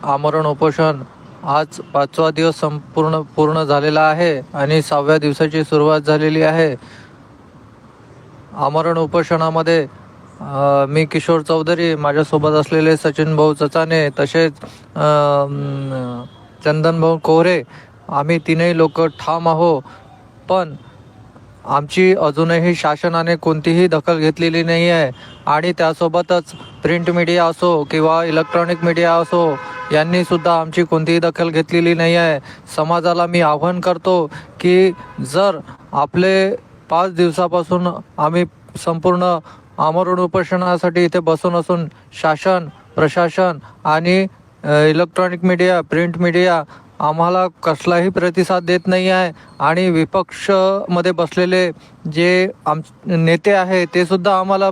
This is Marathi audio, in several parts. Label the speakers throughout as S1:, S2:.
S1: आमरण उपोषण आज 5वा दिवस पूर्ण झालेला आहे आणि 6व्या दिवसाची सुरुवात झालेली आहे. आमरण उपोषणामध्ये मी किशोर चौधरी, माझ्यासोबत असलेले सचिन भाऊ चचाने, तसेच चंदन भाऊ कोहरे, आम्ही तीनही लोक ठाम आहो. पण आमची अजूनही शासनाने कोणतीही दखल घेतलेली नाही आहे आणि त्यासोबतच प्रिंट मीडिया असो किंवा इलेक्ट्रॉनिक मीडिया असो, यांनी सुद्धा आमची कोणतीही दखल घेतलेली नाही आहे. समाजाला मी आव्हान करतो की जर आपले 5 दिवसापासून आम्ही संपूर्ण आमरण उपोषणासाठी इथे बसून असून शासन, प्रशासन आणि इलेक्ट्रॉनिक मीडिया, प्रिंट मीडिया आम्हाला कसलाही प्रतिसाद देत नाही आहे आणि विपक्षमध्ये बसलेले जे नेते आहे ते सुद्धा आम्हाला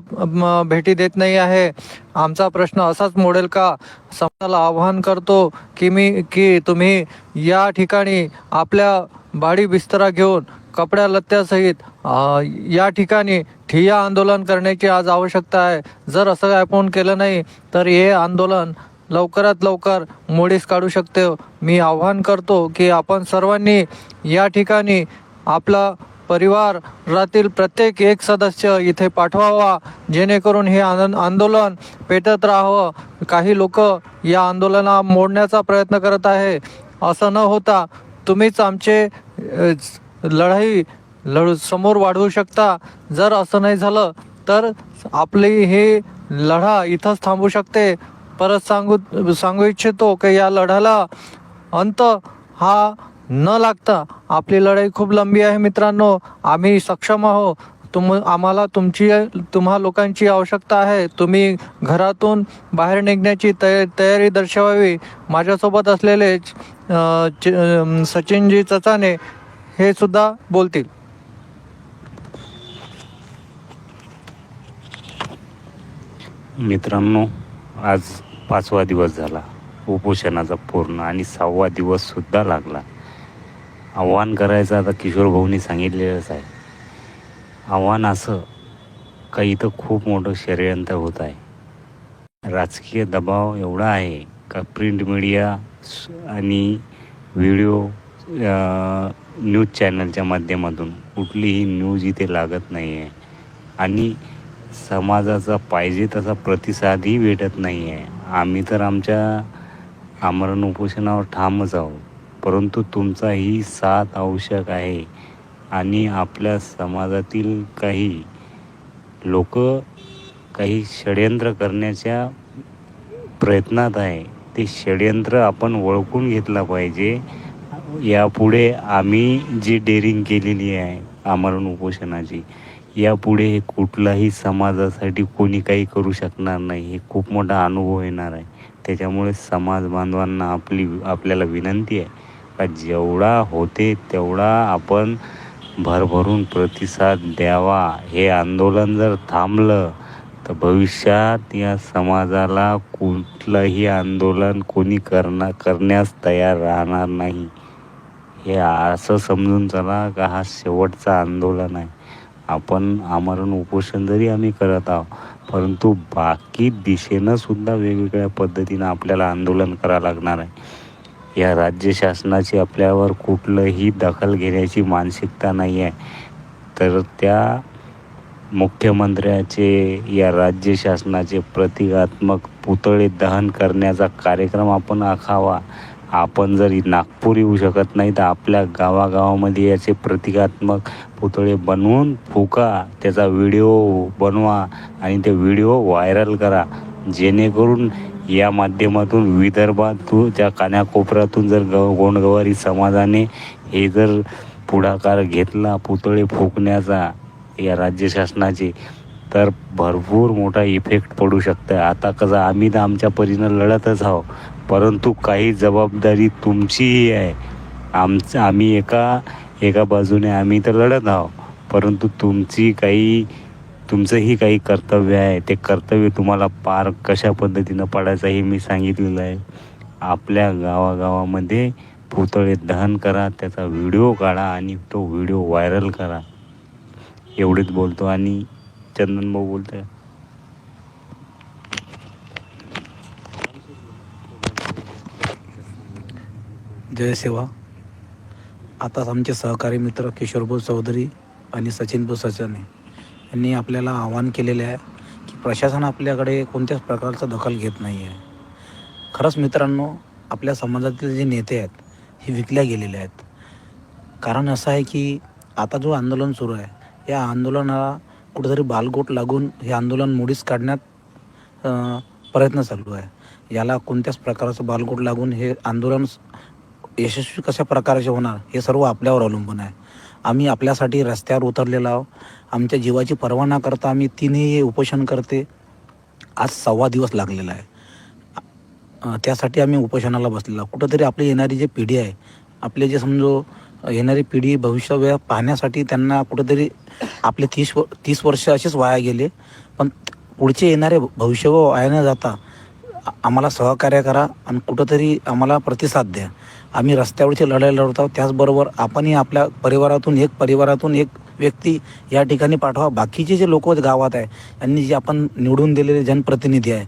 S1: भेटी देत नाही आहे. आमचा प्रश्न असाच मोडेल का? समाजाला आव्हान करतो की तुम्ही या ठिकाणी आपल्या बाडी बिस्तरा घेऊन कपड्या लत्त्यासहित या ठिकाणी ठिय्या आंदोलन करण्याची आज आवश्यकता आहे. जर असं आपण केलं नाही तर हे आंदोलन लवकरात लवकर मोडीस काढू शकते. मी आव्हान करतो की आपण सर्वांनी या ठिकाणी आपला परिवारातील प्रत्येक एक सदस्य इथे पाठवावा, जेणेकरून हे आंदोलन पेटत राहावं. काही लोक या आंदोलना मोडण्याचा प्रयत्न करत आहे. असं न होता तुम्हीच आमचे लढाई समोर वाढवू शकता. जर असं नाही झालं तर आपली ही लढा इथंच थांबू शकते. परत सांगू इच्छितो की या लढ्याला अंत हा न लागता आपली लढाई खूप लांबी आहे मित्रांनो. आम्ही सक्षम आहो. आम्हाला तुम्हा लोकांची आवश्यकता आहे. तुम्ही घरातून बाहेर निघण्याची तयारी दर्शवावी. माझ्यासोबत असलेले सचिनजी चचाने हे सुद्धा बोलतील.
S2: मित्रांनो, आज 5वा दिवस झाला उपोषणाचा पूर्ण आणि 6वा दिवस सुद्धा लागला. आव्हान करायचं आता किशोर भाऊनी सांगितलेलंच आहे. आव्हान असं का इथं खूप मोठं षडयंत्र होत आहे. राजकीय दबाव एवढा आहे का प्रिंट मीडिया आणि व्हिडिओ न्यूज चॅनलच्या माध्यमातून कुठलीही न्यूज इथे लागत नाही आहे आणि समाजाचा पाहिजे तसा प्रतिसादही भेटत नाही आहे. आम्ही तर आमच्या आमरण उपोषणावर ठामच आहोत, परंतु तुमचाही साथ आवश्यक आहे. आणि आपल्या समाजातील काही लोक काही षडयंत्र करण्याच्या प्रयत्नात आहे. ते षडयंत्र आपण ओळखून घेतला पाहिजे. यापुढे आम्ही जी डेअरिंग केलेली आहे आमरण उपोषणाची, यापुढे कुठलाही समाजासाठी कोणी काही करू शकणार नाही. हे खूप मोठा अनुभव येणार आहे. त्याच्यामुळे समाज बांधवांना आपल्याला विनंती आहे का जेवढा होते तेवढा आपण भरभरून प्रतिसाद द्यावा. हे आंदोलन जर थांबलं तर भविष्यात या समाजाला कुठलंही आंदोलन कोणी करण्यास तयार राहणार नाही. हे असं समजून चला का हा शेवटचं आंदोलन आहे. आपण आमरण उपोषण जरी आम्ही करत आहोत, परंतु बाकी दिशेनं सुद्धा वेगवेगळ्या पद्धतीनं आपल्याला आंदोलन करावं लागणार आहे. या राज्य शासनाची आपल्यावर कुठलंही दखल घेण्याची मानसिकता नाही आहे. तर त्या मुख्यमंत्र्याचे, या राज्य शासनाचे प्रतिकात्मक पुतळे दहन करण्याचा कार्यक्रम आपण आखावा. आपण जर नागपूर येऊ शकत नाही तर आपल्या गावागावामध्ये याचे प्रतिकात्मक पुतळे बनवून फुका, त्याचा व्हिडिओ बनवा आणि ते व्हिडिओ व्हायरल करा. जेणेकरून या माध्यमातून विदर्भातून कानाकोपऱ्यातून जर गोंडगवारी समाजाने हे जर पुढाकार घेतला पुतळे फुकण्याचा या राज्य शासनाचे, तर भरपूर मोठा इफेक्ट पडू शकतं. आता कसं आम्ही तर आमच्या परीनं लढतच आहोत, परंतु काही जबाबदारी तुमचीही आहे. आम्ही एका बाजूने आम्ही तर लढत आहोत, परंतु तुमचंही काही कर्तव्य आहे. ते कर्तव्य तुम्हाला पार कशा पद्धतीनं पाडायचं हे मी सांगितलेलं आहे. आपल्या गावागावामध्ये पुतळे दहन करा, त्याचा व्हिडिओ काढा आणि तो व्हिडिओ व्हायरल करा. एवढेच बोलतो आणि चंदन भाऊ बोलतोय.
S3: जय सेवा. आताच आमचे सहकारी मित्र किशोरभाऊ चौधरी आणि सचिनभाऊ सचाने यांनी आपल्याला आवाहन केलेले आहे की प्रशासन आपल्याकडे कोणत्याच प्रकारचं दखल घेत नाही आहे. खरंच मित्रांनो, आपल्या समाजातील जे नेते आहेत हे विकल्या गेलेले आहेत. कारण असं आहे की आता जो आंदोलन सुरू आहे, या आंदोलनाला कुठेतरी बालगोट लागून हे आंदोलन मोडीस काढण्यात प्रयत्न चालू आहे. याला कोणत्याच प्रकारचं बालगोट लागून हे आंदोलन यशस्वी कशा प्रकारचे होणार हे सर्व आपल्यावर अवलंबून आहे. आम्ही आपल्यासाठी रस्त्यावर उतरलेलो आहोत. आमच्या जीवाची पर्वा न करता आम्ही तिन्ही उपोषण करते आज 6वा दिवस लागलेला आहे. त्यासाठी आम्ही उपोषणाला बसलेलो. कुठंतरी आपली येणारी जी पिढी आहे, आपले जे समजो येणारी पिढी भविष्य पाहण्यासाठी त्यांना कुठंतरी आपले 30 वर्ष असेच वाया गेले. पण पुढचे येणारे भविष्य वाया न जाता आम्हाला सहकार्य करा आणि कुठंतरी आम्हाला प्रतिसाद द्या. आम्ही रस्त्यावरची लढाई लढत आहोत. त्याचबरोबर आपणही आपल्या परिवारातून एक व्यक्ती या ठिकाणी पाठवा. बाकीचे जे लोक गावात आहे, यांनी जे आपण निवडून दिलेले जनप्रतिनिधी आहे,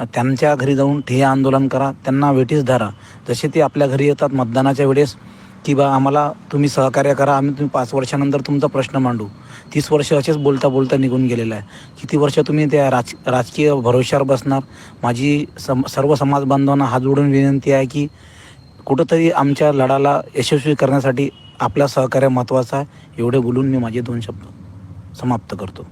S3: त्यांच्या घरी जाऊन ठिय्या आंदोलन करा. त्यांना वेठीस धरा. जसे ते आपल्या घरी येतात मतदानाच्या वेळेस की बा आम्हाला तुम्ही सहकार्य करा, आम्ही तुम्ही 5 वर्षानंतर तुमचा प्रश्न मांडू. 30 वर्ष असेच बोलता निघून गेलेलं आहे. किती वर्ष तुम्ही त्या राजकीय भरोश्यावर बसणार? माझी सर्व समाज बांधवांना हात जोडून विनंती आहे की कुठंतरी आमच्या लढाला यशस्वी करण्यासाठी आपला सहकार्य महत्त्वाचा आहे. एवढे बोलून मी माझे 2 शब्द समाप्त करतो.